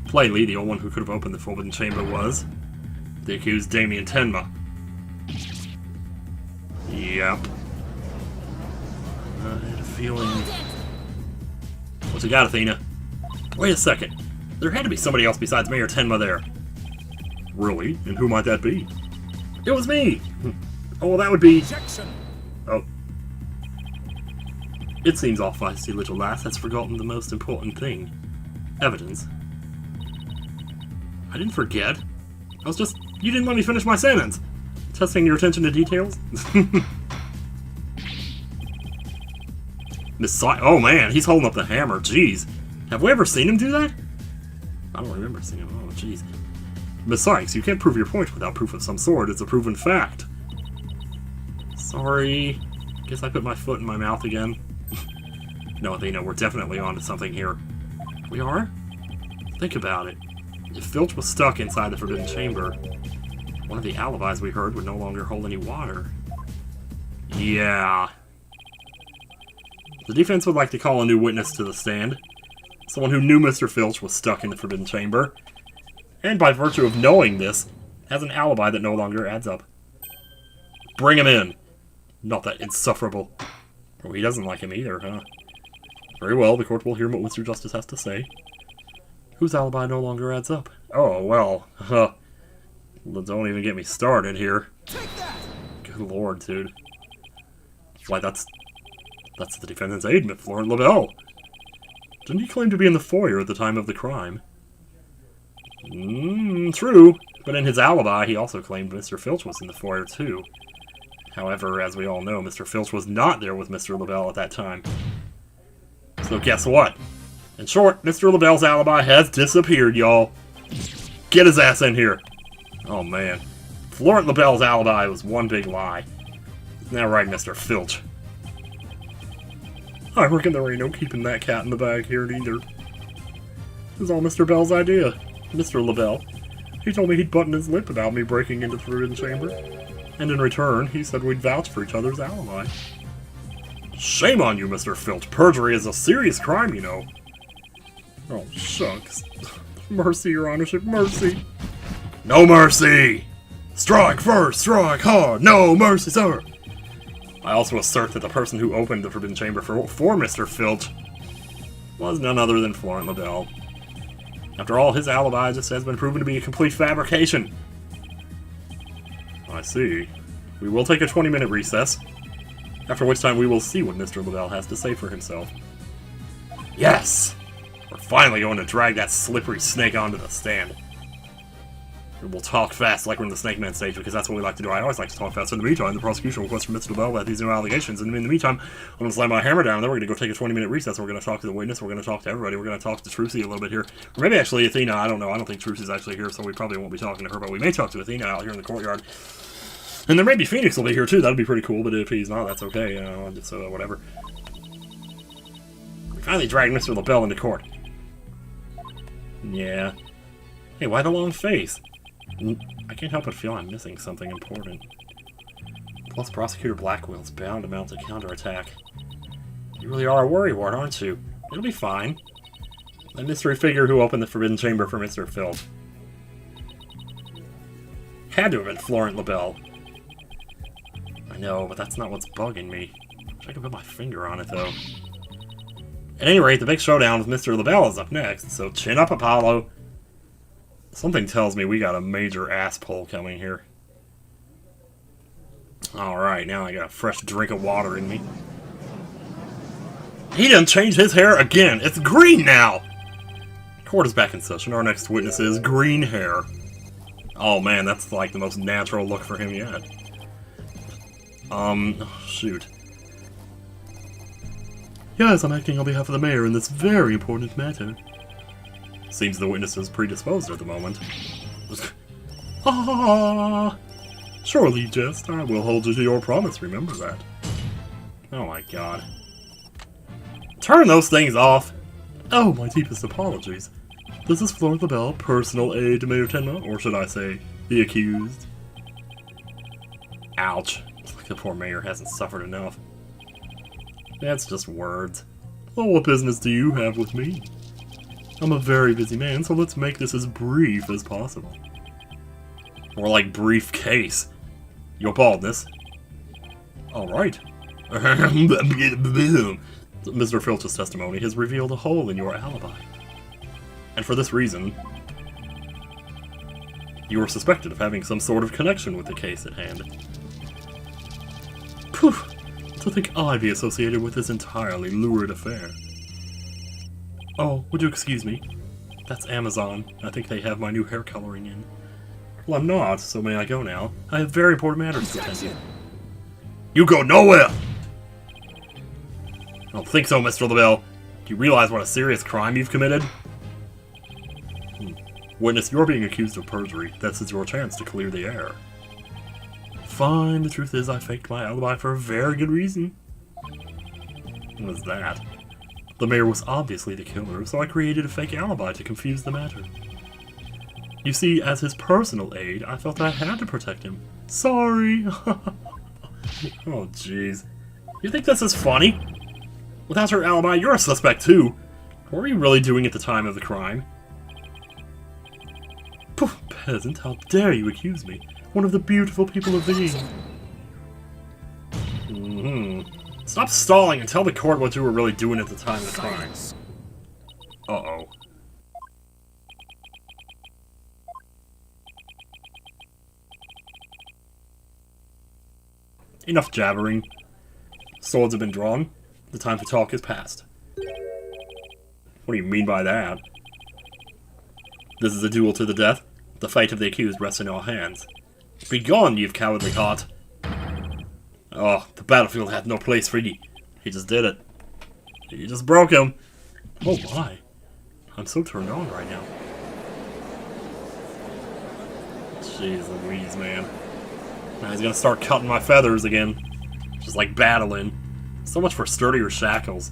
Plainly, the only one who could have opened the forbidden chamber was the accused Damien Tenma. Yep. I had a feeling... What you got, Athena? Wait a second. There had to be somebody else besides Mayor Tenma there. Really? And who might that be? It was me! Oh, well, that would be... Oh. It seems our feisty little lass has forgotten the most important thing. Evidence. I didn't forget. I was just... You didn't let me finish my sentence! Testing your attention to details? Oh man, he's holding up the hammer, jeez. Have we ever seen him do that? I don't remember seeing him, oh jeez. Miss Sykes, you can't prove your point without proof of some sort, it's a proven fact. Sorry. Guess I put my foot in my mouth again. No, Athena, we're definitely onto something here. We are? Think about it. If Filch was stuck inside the Forbidden Chamber, one of the alibis we heard would no longer hold any water. Yeah. The defense would like to call a new witness to the stand. Someone who knew Mr. Filch was stuck in the Forbidden Chamber. And by virtue of knowing this, has an alibi that no longer adds up. Bring him in. Not that insufferable. Oh, he doesn't like him either, huh? Very well, the court will hear what Mr. Justice has to say. Whose alibi no longer adds up? Oh, well, don't even get me started here. Take that! Good lord, dude. Why, that's the defendant's aide, Miss Florent LaBelle. Didn't he claim to be in the foyer at the time of the crime? True, but in his alibi, he also claimed Mr. Filch was in the foyer, too. However, as we all know, Mr. Filch was not there with Mr. LaBelle at that time. So guess what? In short, Mr. LaBelle's alibi has disappeared, y'all. Get his ass in here. Oh, man. Florent LaBelle's alibi was one big lie. Isn't that right, Mr. Filch? I reckon there ain't no keeping that cat in the bag here either. It was all Mr. Bell's idea. Mr. LaBelle. He told me he'd button his lip about me breaking into the Forbidden Chamber. And in return, he said we'd vouch for each other's alibi. Shame on you, Mr. Filch. Perjury is a serious crime, you know. Oh, shucks. Mercy, your honorship, mercy. No mercy! Strike first, strike hard, no mercy, sir! I also assert that the person who opened the Forbidden Chamber for Mr. Filch was none other than Florent LaBelle. After all, his alibi just has been proven to be a complete fabrication. I see. We will take a 20-minute recess, after which time we will see what Mr. LaBelle has to say for himself. Yes! We're finally going to drag that slippery snake onto the stand. We'll talk fast like we're in the Snake Man stage, because that's what we like to do. I always like to talk fast. In the meantime, the prosecution requests from Mr. LaBelle about these new allegations, and in the meantime, I'm going to slam my hammer down, and then we're going to go take a 20-minute recess, and we're going to talk to the witness, we're going to talk to everybody, we're going to talk to Trucy a little bit here. Or maybe actually Athena, I don't know, I don't think Trucy's actually here, so we probably won't be talking to her, but we may talk to Athena out here in the courtyard. And then maybe Phoenix will be here too, that'd be pretty cool, but if he's not, that's okay, just whatever. We finally dragged Mr. LaBelle into court. Yeah. Hey, why the long face? I can't help but feel I'm missing something important. Plus, Prosecutor Blackwell's bound to mount a counterattack. You really are a worrywart, aren't you? It'll be fine. The mystery figure who opened the Forbidden Chamber for Mr. Filch. Had to have been Florent LaBelle. I know, but that's not what's bugging me. Wish I could put my finger on it, though. At any rate, the big showdown with Mr. LaBelle is up next, so chin up, Apollo. Something tells me we got a major ass pull coming here. Alright, now I got a fresh drink of water in me. He done changed his hair again! It's green now! Court is back in session. Our next witness is green hair. Oh man, that's like the most natural look for him yet. Shoot. Yes, I'm acting on behalf of the mayor in this very important matter. Seems the witness is predisposed at the moment. Ah! Surely, jest. I will hold you to your promise, remember that. Oh my god. Turn those things off! Oh, my deepest apologies. This is Florent LaBelle, personal aide to Mayor Tenma, or should I say, the accused. Ouch. It's like the poor mayor hasn't suffered enough. That's just words. Well, what business do you have with me? I'm a very busy man, so let's make this as brief as possible. More like briefcase. Your baldness. Alright. Mr. Filch's testimony has revealed a hole in your alibi. And for this reason, you are suspected of having some sort of connection with the case at hand. Phew! To think I'd be associated with this entirely lurid affair. Oh, would you excuse me? That's Amazon. I think they have my new hair coloring in. Well, I'm not, so may I go now? I have very important matters to attend to. You go nowhere! I don't think so, Mr. LaBelle. Do you realize what a serious crime you've committed? Witness, you're being accused of perjury. This is your chance to clear the air. Fine, the truth is I faked my alibi for a very good reason. What was that? The mayor was obviously the killer, so I created a fake alibi to confuse the matter. You see, as his personal aide, I felt I had to protect him. Sorry! Oh, jeez. You think this is funny? Without your alibi, you're a suspect too. What were you really doing at the time of the crime? Poof, peasant, how dare you accuse me? One of the beautiful people of the Stop stalling and tell the court what you were really doing at the time of the crime. Uh-oh. Enough jabbering. Swords have been drawn. The time to talk is past. What do you mean by that? This is a duel to the death. The fate of the accused rests in our hands. Begone, you cowardly heart! Oh, the battlefield had no place for you. He just did it. You just broke him. Oh my. I'm so turned on right now. Jeez Louise, man. Now he's gonna start cutting my feathers again. Just like battling. So much for sturdier shackles.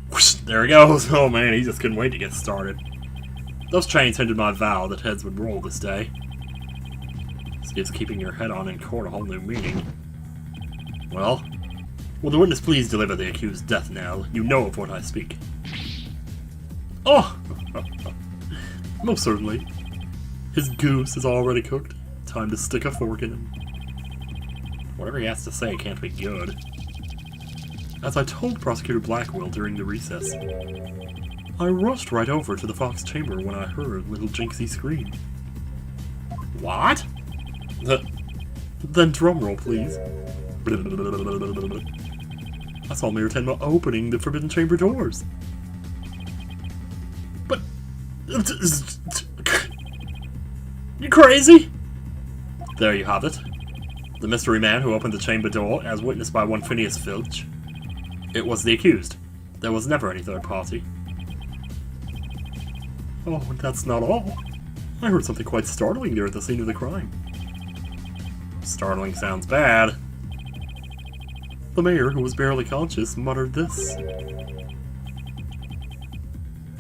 Whoosh, there he goes. Oh man, he just couldn't wait to get started. Those chains hindered my vow that heads would roll this day. This gives keeping your head on in court a whole new meaning. Well, will the witness please deliver the accused's death knell? You know of what I speak. Oh! Most certainly. His goose is already cooked. Time to stick a fork in him. Whatever he has to say can't be good. As I told Prosecutor Blackwell during the recess, I rushed right over to the Fox chamber when I heard little Jinxie scream. What? Then drumroll, please. I saw Mayor Tenma opening the Forbidden Chamber doors. But... You crazy? There you have it. The mystery man who opened the chamber door, as witnessed by one Phineas Filch. It was the accused. There was never any third party. Oh, that's not all. I heard something quite startling there at the scene of the crime. Startling sounds bad. The mayor, who was barely conscious, muttered this.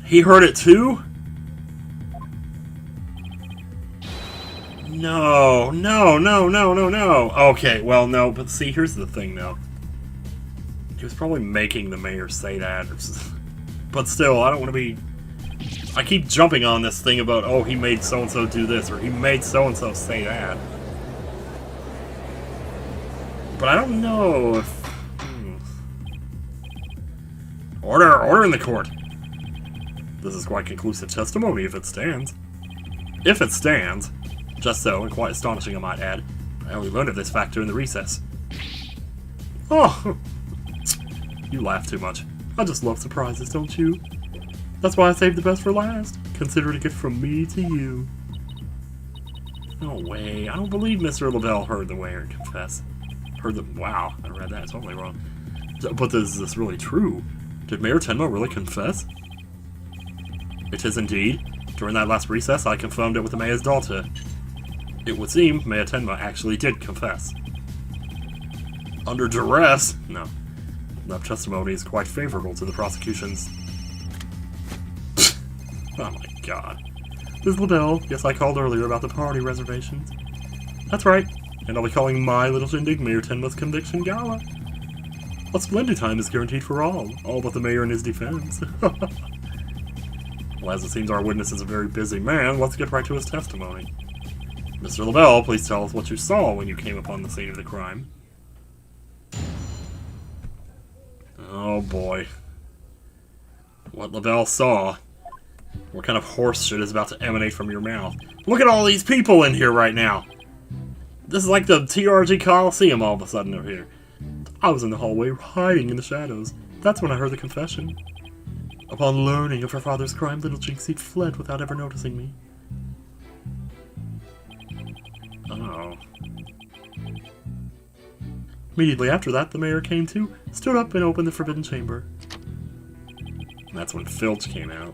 He heard it too? No. Okay, well, no, but see, here's the thing, though. He was probably making the mayor say that. But still, I don't want to be... I keep jumping on this thing about, oh, he made so-and-so do this, or he made so-and-so say that. But I don't know if... Order in the court! This is quite conclusive testimony if it stands. If it stands. Just so, and quite astonishing I might add. I only learned of this fact during the recess. Oh! You laugh too much. I just love surprises, don't you? That's why I saved the best for last. Consider it a gift from me to you. No way. I don't believe Mr. LaBelle heard the mayor confess. Wow, I read that totally wrong. But is this really true? Did Mayor Tenma really confess? It is indeed. During that last recess, I confirmed it with the mayor's daughter. It would seem Mayor Tenma actually did confess. Under duress? No. That testimony is quite favorable to the prosecution's... Oh my god. Ms. LaBelle, yes, I called earlier about the party reservations. That's right, and I'll be calling my little shindig Mayor Tenma's Conviction Gala. A splendid time is guaranteed for all but the mayor and his defense. Well, as it seems our witness is a very busy man, let's get right to his testimony. Mr. LaBelle, please tell us what you saw when you came upon the scene of the crime. Oh boy. What LaBelle saw. What kind of horse shit is about to emanate from your mouth? Look at all these people in here right now! This is like the TRG Coliseum all of a sudden over here. I was in the hallway, hiding in the shadows. That's when I heard the confession. Upon learning of her father's crime, little Jinxie fled without ever noticing me. Oh. Immediately after that, the mayor came to, stood up, and opened the forbidden chamber. And that's when Filch came out.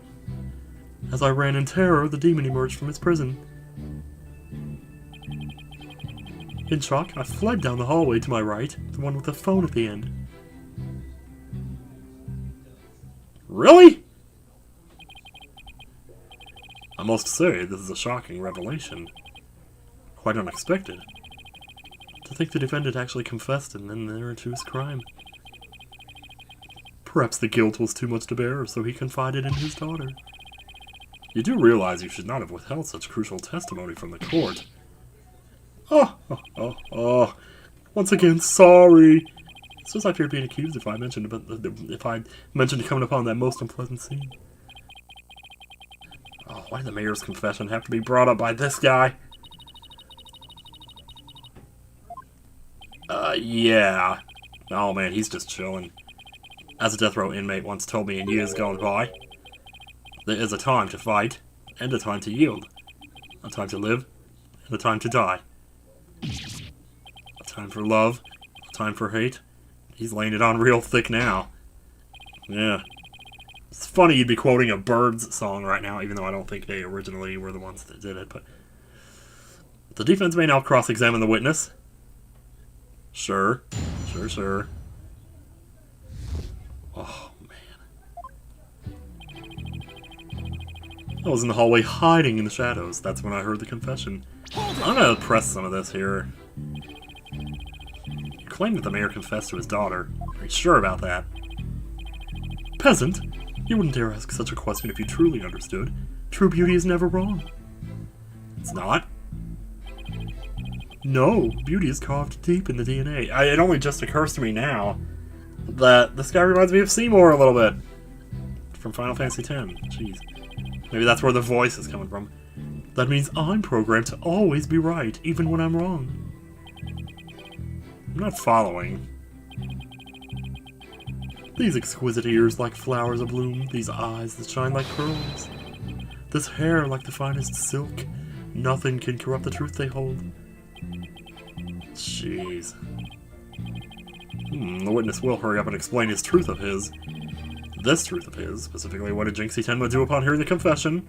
As I ran in terror, the demon emerged from its prison. In shock, I fled down the hallway to my right, the one with the phone at the end. Really? I must say, this is a shocking revelation. Quite unexpected. To think the defendant actually confessed and then there to his crime. Perhaps the guilt was too much to bear, so he confided in his daughter. You do realize you should not have withheld such crucial testimony from the court. Oh. Once again, sorry. It's just I feared being accused if I mentioned coming upon that most unpleasant scene. Oh, why did the mayor's confession have to be brought up by this guy? Yeah. Oh man, he's just chilling. As a death row inmate once told me in years gone by, there is a time to fight, and a time to yield. A time to live, and a time to die. A time for love, a time for hate. He's laying it on real thick now. Yeah. It's funny you'd be quoting a Birds song right now, even though I don't think they originally were the ones that did it, but... The defense may now cross-examine the witness. Sure. Oh, man. I was in the hallway hiding in the shadows. That's when I heard the confession. I'm gonna press some of this here. You claim that the mayor confessed to his daughter. Are you sure about that? Peasant, you wouldn't dare ask such a question if you truly understood. True beauty is never wrong. It's not? No, beauty is carved deep in the DNA. It only just occurs to me now that this guy reminds me of Seymour a little bit. From Final Fantasy X. Jeez. Maybe that's where the voice is coming from. That means I'm programmed to always be right, even when I'm wrong. I'm not following. These exquisite ears like flowers abloom, these eyes that shine like pearls. This hair like the finest silk. Nothing can corrupt the truth they hold. Jeez. The witness will hurry up and explain his truth of his. This truth of his, specifically what did Jinxie Tenma do upon hearing the confession?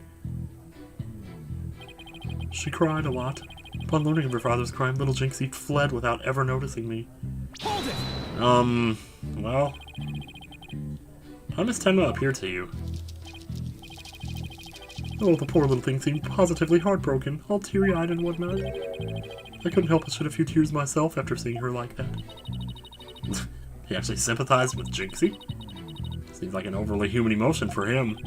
She cried a lot. Upon learning of her father's crime, little Jinxie fled without ever noticing me. Hold it! Well... How does Tenma appear to you? Oh, the poor little thing seemed positively heartbroken, all teary-eyed and whatnot. I couldn't help but shed a few tears myself after seeing her like that. He actually sympathized with Jinxie? Seems like an overly human emotion for him.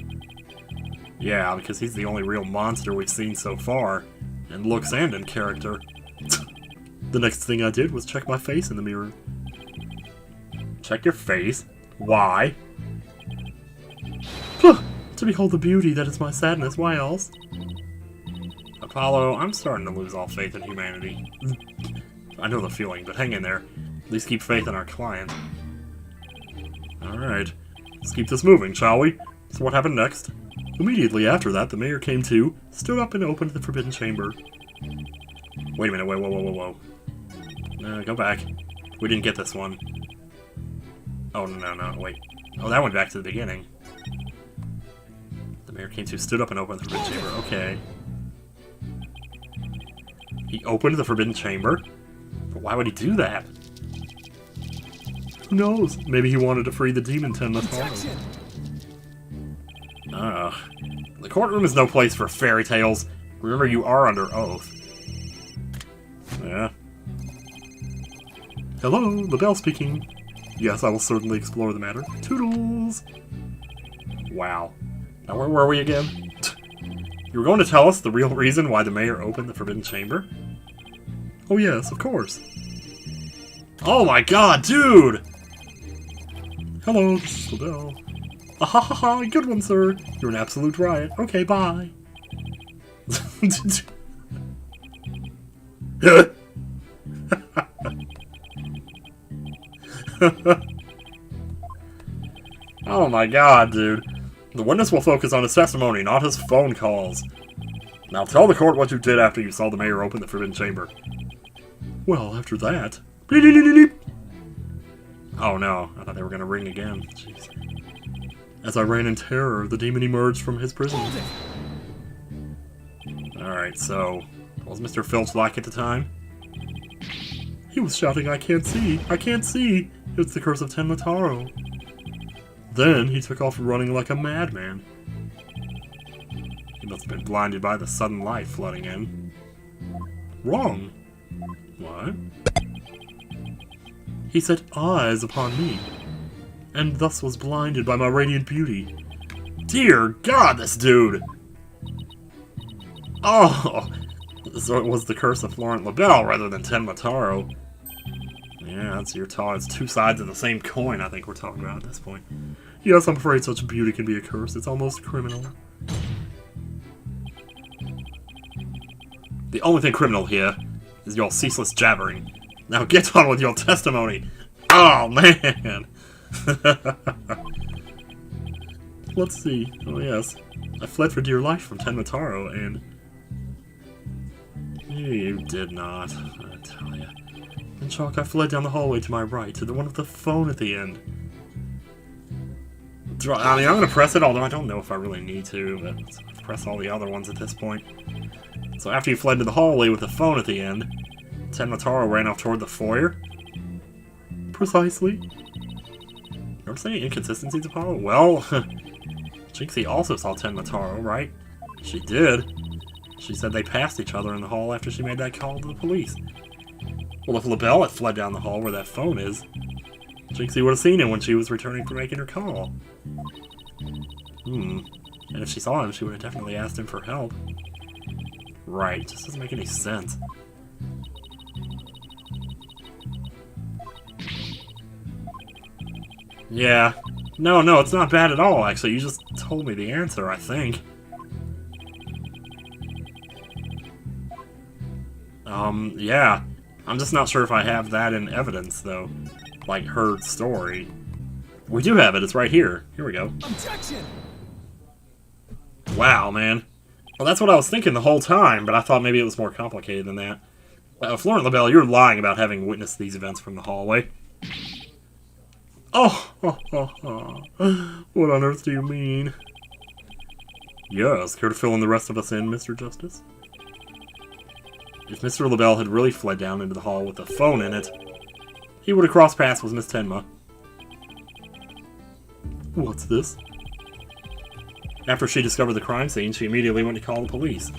Yeah, because he's the only real monster we've seen so far, in looks and in character. The next thing I did was check my face in the mirror. Check your face? Why? To behold the beauty that is my sadness, why else? Apollo, I'm starting to lose all faith in humanity. I know the feeling, but hang in there. At least keep faith in our client. Alright, let's keep this moving, shall we? So what happened next? Immediately after that, the mayor came to, stood up and opened the forbidden chamber. Wait a minute, whoa. Go back. We didn't get this one. Oh, no, wait. Oh, that went back to the beginning. The mayor came to, stood up and opened the forbidden chamber. Okay. He opened the forbidden chamber? But why would he do that? Who knows? Maybe he wanted to free the demon Tenma. The courtroom is no place for fairy tales. Remember, you are under oath. Yeah. Hello, LaBelle speaking. Yes, I will certainly explore the matter. Toodles! Wow. Now, where were we again? You were going to tell us the real reason why the mayor opened the Forbidden Chamber? Oh yes, of course. Oh my god, dude! Hello, this is LaBelle. Ah ha ha ha, good one, sir. You're an absolute riot. Okay, bye. Oh my god, dude. The witness will focus on his testimony, not his phone calls. Now tell the court what you did after you saw the mayor open the Forbidden Chamber. Well, after that... Oh no, I thought they were gonna ring again. Jeez. As I ran in terror, the demon emerged from his prison. Alright, so... what was Mr. Filch like at the time? He was shouting, I can't see! I can't see! It's the curse of Tenmataro. Then he took off running like a madman. He must have been blinded by the sudden light flooding in. Wrong. What? He set eyes upon me, and thus was blinded by my radiant beauty. Dear God, this dude! Oh! So it was the curse of Florent LaBelle rather than Tenmataro. Yeah, it's two sides of the same coin, I think we're talking about at this point. Yes, I'm afraid such beauty can be a curse. It's almost criminal. The only thing criminal here is your ceaseless jabbering. Now get on with your testimony! Oh, man! Let's see. Oh, yes. I fled for dear life from Tenmataro, and... You did not, I tell ya. In shock, I fled down the hallway to my right, to the one with the phone at the end. I mean, I'm gonna press it, although I don't know if I really need to, but I'll press all the other ones at this point. So after you fled to the hallway with the phone at the end, Tenmataro ran off toward the foyer? Precisely. Notice any inconsistencies, Apollo? Well, Jinxie also saw Tenmataro, right? She did. She said they passed each other in the hall after she made that call to the police. Well, if LaBelle had fled down the hall where that phone is, Jinxie would have seen him when she was returning from making her call. And if she saw him, she would have definitely asked him for help. Right, just doesn't make any sense. Yeah. No, it's not bad at all, actually. You just told me the answer, I think. Yeah. I'm just not sure if I have that in evidence, though. Like, her story. We do have it. It's right here. Here we go. Objection! Wow, man. Well, that's what I was thinking the whole time, but I thought maybe it was more complicated than that. Florent LaBelle, you're lying about having witnessed these events from the hallway. Oh, what on earth do you mean? Yes, care to fill in the rest of us in, Mr. Justice? If Mr. LaBelle had really fled down into the hall with a phone in it, he would have crossed paths with Miss Tenma. What's this? After she discovered the crime scene, she immediately went to call the police.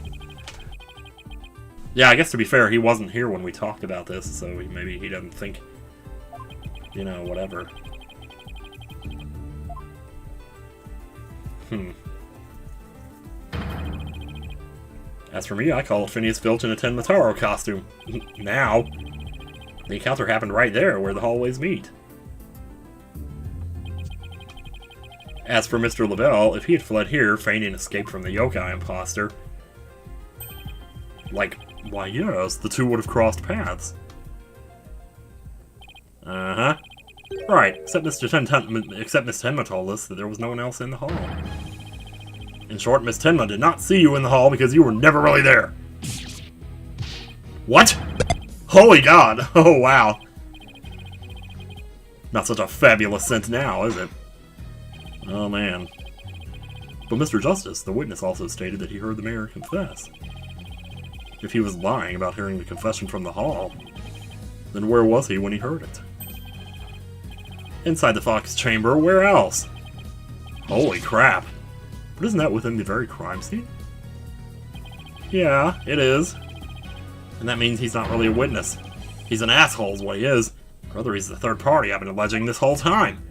Yeah, I guess to be fair, he wasn't here when we talked about this, so maybe he doesn't think, you know, whatever. As for me, I call it Phineas Filch in a Tenmataro costume. Now. The encounter happened right there, where the hallways meet. As for Mr. LaBelle, if he had fled here, feigning escape from the yokai imposter... Like, why yes, the two would have crossed paths. Uh-huh. Right, except Miss Tenma told us that there was no one else in the hall. In short, Miss Tenma did not see you in the hall because you were never really there. What? Holy God! Oh, wow. Not such a fabulous scent now, is it? Oh, man. But Mr. Justice, the witness also stated that he heard the mayor confess. If he was lying about hearing the confession from the hall, then where was he when he heard it? Inside the Fox chamber, where else? Holy crap. But isn't that within the very crime scene? Yeah, it is. And that means he's not really a witness. He's an asshole is what he is. Or rather, he's the third party I've been alleging this whole time.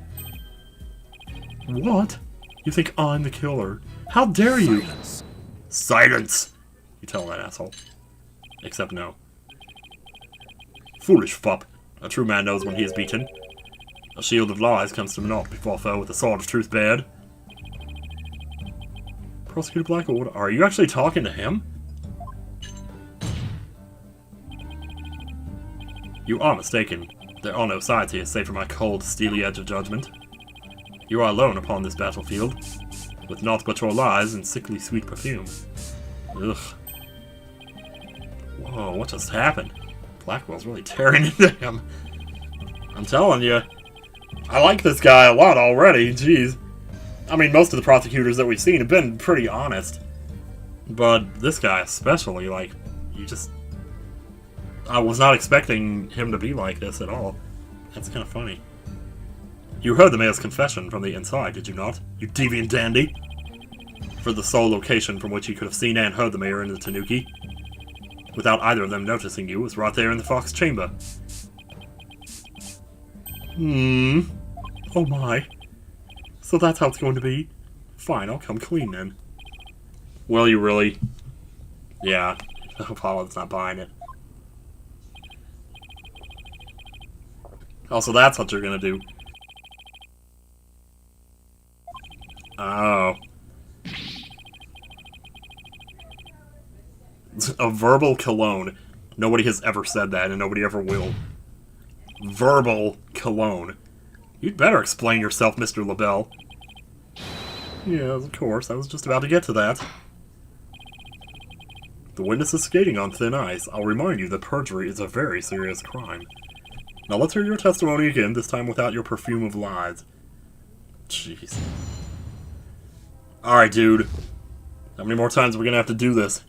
What? You think I'm the killer? How dare you? Silence! You tell that asshole. Except no. Foolish fop. A true man knows when he is beaten. A shield of lies comes to naught before foe with a sword of truth bared. Prosecutor Blackwood, are you actually talking to him? You are mistaken. There are no sides here save for my cold, steely edge of judgment. You are alone upon this battlefield, with naught but your lies and sickly sweet perfume. Ugh. Whoa, what just happened? Blackwell's really tearing into him. I'm telling you, I like this guy a lot already, jeez. I mean, most of the prosecutors that we've seen have been pretty honest. But this guy especially, like, you just... I was not expecting him to be like this at all. That's kind of funny. You heard the mayor's confession from the inside, did you not? You deviant dandy? For the sole location from which you could have seen and heard the mayor in the Tanuki, without either of them noticing you, was right there in the Fox chamber. Oh my. So that's how it's going to be? Fine, I'll come clean then. Will you really? Yeah. Apollo's not buying it. Also, that's what you're gonna do. Oh. A verbal cologne. Nobody has ever said that, and nobody ever will. Verbal cologne. You'd better explain yourself, Mr. LaBelle. Yes, of course. I was just about to get to that. The witness is skating on thin ice. I'll remind you that perjury is a very serious crime. Now let's hear your testimony again, this time without your perfume of lies. Jeez. Alright, dude. How many more times are we gonna have to do this?